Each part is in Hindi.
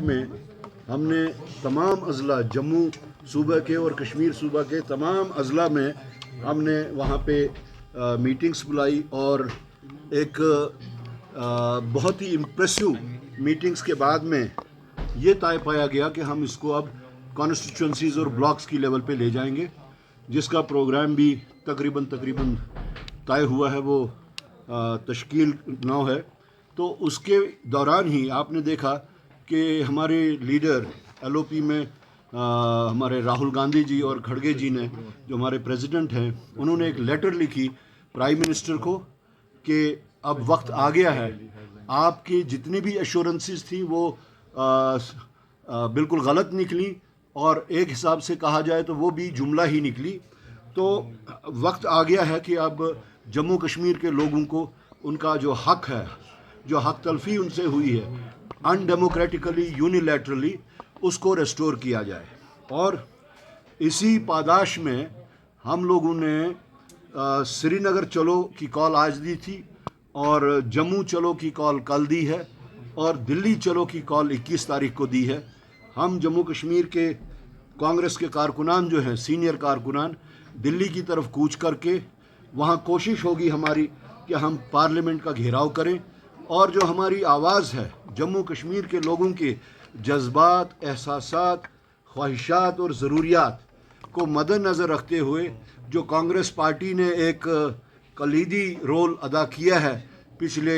में हमने तमाम अज़ला जम्मू सूबा के और कश्मीर सूबा के तमाम अज़ला में हमने वहाँ पे मीटिंग्स बुलाई और एक बहुत ही इम्प्रेसिव मीटिंग्स के बाद में ये तय पाया गया कि हम इसको अब कॉन्स्टिट्यूंसीज़ और ब्लॉक्स की लेवल पे ले जाएंगे, जिसका प्रोग्राम भी तकरीबन तय हुआ है, वो तश्कील 9 है। तो उसके दौरान ही आपने देखा कि हमारे लीडर LOP में हमारे राहुल गांधी जी और खड़गे जी ने, जो हमारे प्रेसिडेंट हैं, उन्होंने एक लेटर लिखी प्राइम मिनिस्टर को कि अब वक्त आ गया है, आपकी जितनी भी एश्योरेंसेस थी वो बिल्कुल गलत निकली और एक हिसाब से कहा जाए तो वो भी जुमला ही निकली। तो वक्त आ गया है कि अब जम्मू कश्मीर के लोगों को उनका जो हक है, जो हक तलफी उनसे हुई है अनडेमोक्रेटिकली यूनिलैटरली, उसको रेस्टोर किया जाए। और इसी पादाश में हम लोगों ने श्रीनगर चलो की कॉल आज दी थी और जम्मू चलो की कॉल कल दी है और दिल्ली चलो की कॉल 21 तारीख को दी है। हम जम्मू कश्मीर के कांग्रेस के कारकुनान जो हैं, सीनियर कारकुनान, दिल्ली की तरफ कूच करके वहाँ कोशिश होगी हमारी कि हम पार्लियामेंट का घेराव करें और जो हमारी आवाज़ है जम्मू कश्मीर के लोगों के जज्बात, एहसासात, ख्वाहिशात और ज़रूरियात को मद्देनज़र रखते हुए जो कांग्रेस पार्टी ने एक कलीदी रोल अदा किया है पिछले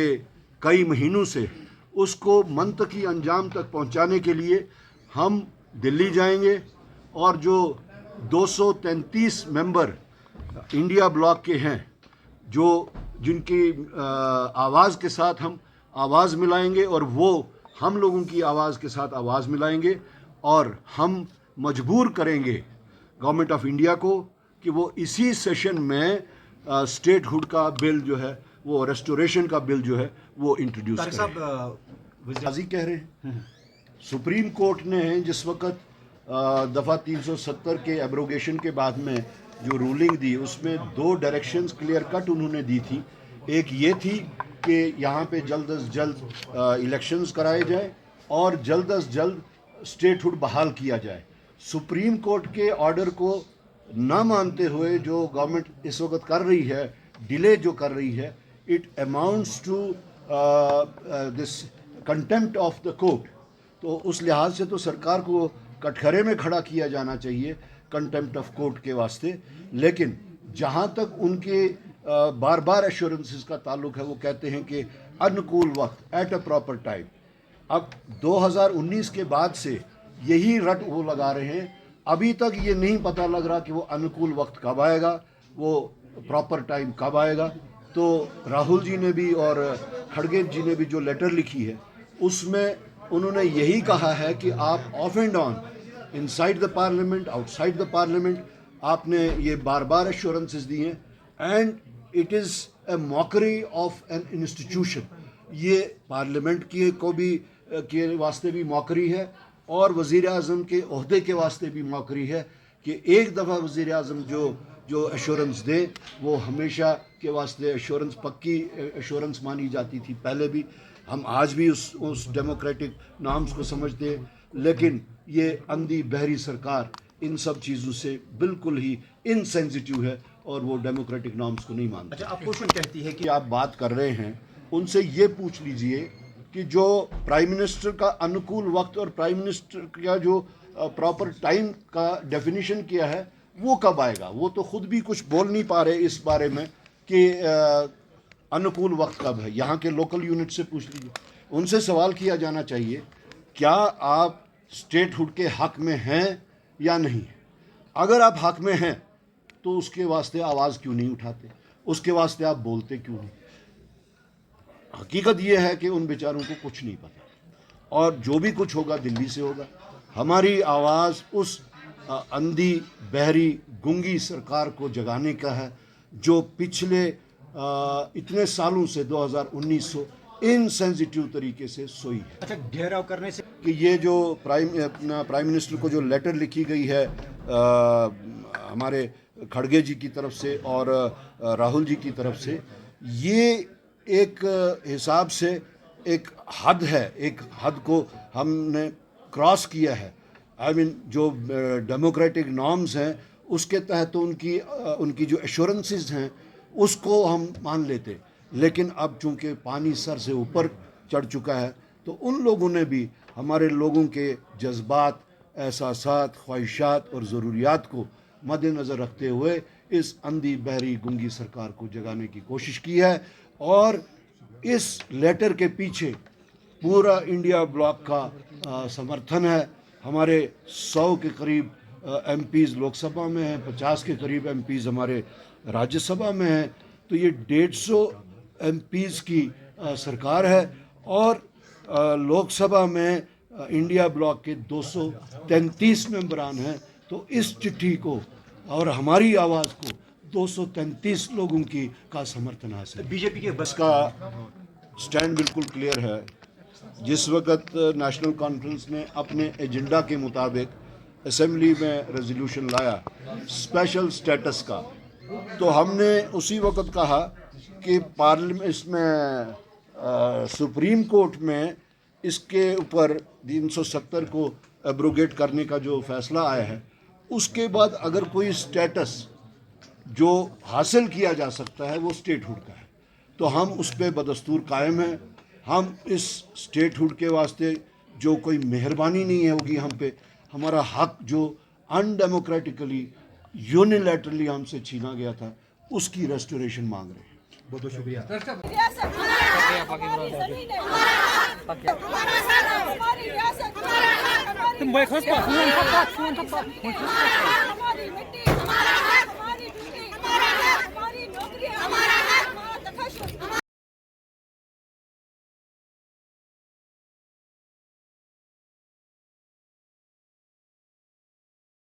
कई महीनों से, उसको मंतकी अंजाम तक पहुंचाने के लिए हम दिल्ली जाएंगे और जो 233 मेंबर इंडिया ब्लॉक के हैं, जो जिनकी आवाज़ के साथ हम आवाज़ मिलाएंगे और वो हम लोगों की आवाज़ के साथ आवाज़ मिलाएंगे और हम मजबूर करेंगे गवर्नमेंट ऑफ इंडिया को कि वो इसी सेशन में स्टेटहुड का बिल जो है, वो रेस्टोरेशन का बिल जो है, वो इंट्रोड्यूस करें। काजी कह रहे हैं सुप्रीम कोर्ट ने जिस वक्त दफ़ा 370 के एब्रोगेशन के बाद में जो रूलिंग दी, उसमें 2 डायरेक्शंस क्लियर कट उन्होंने दी थी। एक ये थी कि यहाँ पे जल्द अज जल्द इलेक्शंस कराए जाए और जल्द अज जल्द स्टेटहुड बहाल किया जाए। सुप्रीम कोर्ट के ऑर्डर को ना मानते हुए जो गवर्नमेंट इस वक्त कर रही है, डिले जो कर रही है, it amounts to this contempt of the court. तो उस लिहाज से तो सरकार को कटघरे में खड़ा किया जाना चाहिए कंटेम्प्ट ऑफ कोर्ट के वास्ते। लेकिन जहाँ तक उनके बार बार एश्योरेंसेस का ताल्लुक है, वो कहते हैं कि अनुकूल वक्त, एट अ प्रॉपर टाइम। अब 2019 के बाद से यही रट वो लगा रहे हैं, अभी तक ये नहीं पता लग रहा कि वो अनुकूल वक्त कब आएगा, वो प्रॉपर टाइम कब आएगा। तो राहुल जी ने भी और खड़गे जी ने भी जो लेटर लिखी है, उसमें उन्होंने यही कहा है कि आप of and on, inside the parliament, outside the parliament, आपने ये बार बार एश्योरेंसेस दी हैं and it is a mockery of an institution. ये पार्लियामेंट की को भी के वास्ते भी मॉकरी है और वज़ीर आज़म के ओहदे के वास्ते भी मौकरी है कि एक दफ़ा वज़ीर आज़म जो एश्योरेंस दे, वो हमेशा के वास्ते एश्योरेंस, पक्की एश्योरेंस मानी जाती थी पहले भी। हम आज भी उस डेमोक्रेटिक नॉर्म्स को समझते हैं, लेकिन ये अंधी बहरी सरकार इन सब चीज़ों से बिल्कुल ही इनसेंसिटिव है और वो डेमोक्रेटिक नॉर्म्स को नहीं मानती। अच्छा, अपोजिशन कहती है कि आप बात कर रहे हैं, उनसे ये पूछ लीजिए कि जो प्राइम मिनिस्टर का अनुकूल वक्त और प्राइम मिनिस्टर का जो प्रॉपर टाइम का डेफिनेशन किया है, वो कब आएगा। वो तो खुद भी कुछ बोल नहीं पा रहे इस बारे में कि अनुकूल वक्त कब है। यहाँ के लोकल यूनिट से पूछ लीजिए, उनसे सवाल किया जाना चाहिए, क्या आप स्टेटहुड के हक में हैं या नहीं। अगर आप हक में हैं तो उसके वास्ते आवाज़ क्यों नहीं उठाते, उसके वास्ते आप बोलते क्यों नहीं। हकीकत यह है कि उन बेचारों को कुछ नहीं पता और जो भी कुछ होगा दिल्ली से होगा। हमारी आवाज़ उस अंधी बहरी गूंगी सरकार को जगाने का है जो पिछले इतने सालों से 2019 से इनसेंसिटिव तरीके से सोई है। अच्छा, घेराव करने से कि ये जो प्राइम मिनिस्टर को जो लेटर लिखी गई है हमारे खड़गे जी की तरफ से और राहुल जी की तरफ से, ये एक हिसाब से एक हद है, एक हद को हमने क्रॉस किया है, आई मीन जो डेमोक्रेटिक नॉर्म्स हैं उसके तहत उनकी जो एश्योरेंसेस हैं उसको हम मान लेते, लेकिन अब चूंकि पानी सर से ऊपर चढ़ चुका है तो उन लोगों ने भी हमारे लोगों के जज्बात, एहसासात, ख्वाहिशात और ज़रूरियात को मद्देनज़र रखते हुए इस अंधी बहरी गूंगी सरकार को जगाने की कोशिश की है। और इस लेटर के पीछे पूरा इंडिया ब्लॉक का समर्थन है। हमारे 100 के करीब एमपीज़ लोकसभा में हैं, 50 के करीब एमपीज़ हमारे राज्यसभा में हैं, तो ये 150 एमपीज़ की सरकार है। और लोकसभा में इंडिया ब्लॉक के 233 मेंबरान हैं, तो इस चिट्ठी को और हमारी आवाज़ को 233 लोगों का समर्थन हासिल है। बीजेपी के बस का स्टैंड बिल्कुल क्लियर है। जिस वक्त नेशनल कॉन्फ्रेंस ने अपने एजेंडा के मुताबिक असेंबली में रेजोल्यूशन लाया स्पेशल स्टेटस का, तो हमने उसी वक्त कहा कि पार्लियामेंट इसमें सुप्रीम कोर्ट में इसके ऊपर 370 को एब्रोगेट करने का जो फैसला आया है, उसके बाद अगर कोई स्टेटस जो हासिल किया जा सकता है वो स्टेटहुड का है, तो हम उस पर बदस्तूर कायम हैं। हम इस स्टेटहुड के वास्ते जो कोई मेहरबानी नहीं होगी हम पे, हमारा हक जो अनडेमोक्रेटिकली यूनिलैटरली हमसे छीना गया था, उसकी रेस्टोरेशन मांग रहे हैं। बहुत बहुत शुक्रिया। तुम बैठो, हमारी मिट्टी